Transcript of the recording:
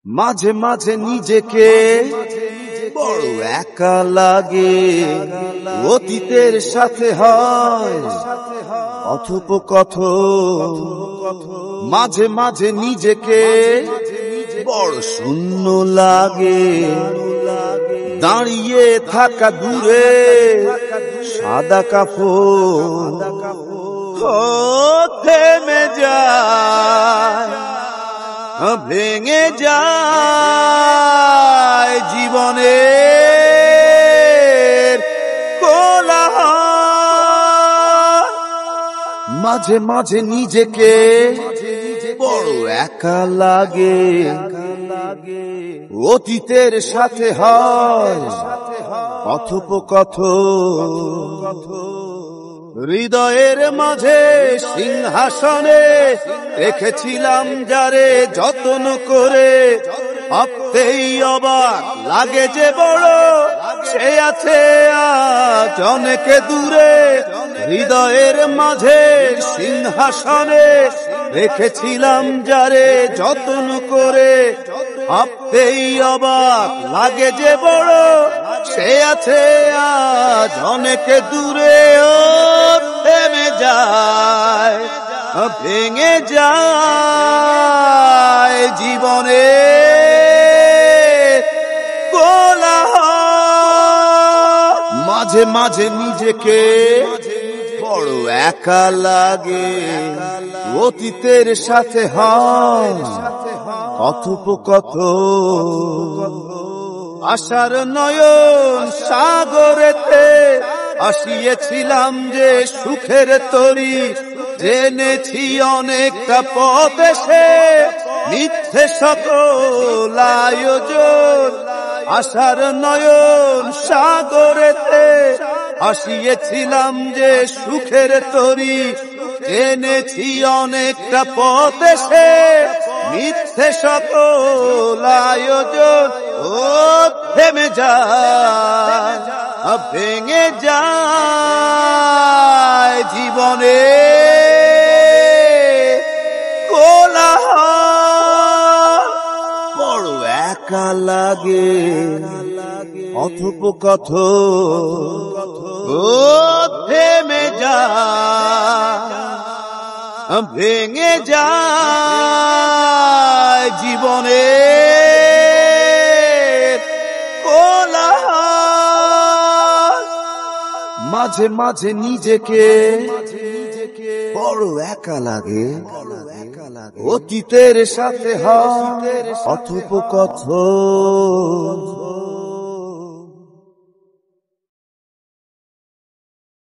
মাঝে মাঝে নিজেকে বড় একা লাগে, অতীতের সাথে হয় কথোপকথন। মাঝে মাঝে নিজেকে বড় শূন্য লাগে, দাঁড়িয়ে থাকা দূরে সাদা কাপড় থেমে যায়, ভেঙে যায় জীবনের কোলাহল। মাঝে মাঝে নিজেকে বড় একা লাগে, অতীতের সাথে হয় কথোপকথন। হৃদয়ের মাঝে সিংহাসনে রেখেছিলাম যারে যত্ন করে, ভাবতেই অবাক লাগে যে বড় সে আছে আজ অনেকে দূরে। হৃদয়ের মাঝে সিংহাসনে রেখেছিলাম যারে যত্ন করে, ভাবতেই অবাক লাগে যে বড় সে আছে আজ অনেকে দূরে। ও থেমে যায়, ভেঙে যায় জীবনে কোলাহল। মাঝে মাঝে নিজেকে বড় একা লাগে, অতীতের সাথে হয় কথোপকথন। আশার নয়ন সাগরেতে আসিয়েছিলাম যে সুখের তরি, জেনেছি অনেকটা পথ এসে মিথ্যে সকল আয়োজন। আশার নয়ন সাগরেতে আসিয়েছিলাম যে সুখের তরি, জেনেছি অনেকটা পথ এসে মিথ্যে সকল আয়োজন। ও থেমে যায়, ভেঙে যায় জীবনে কোলাহল। বড় একা লাগে কথোপকথন। ও থেমে যায়, ভেঙে যায় জীবনে কোলাহল। মাঝে মাঝে নিজেকে বড় একা লাগে, অতীতের সাথে হয় কথোপকথন।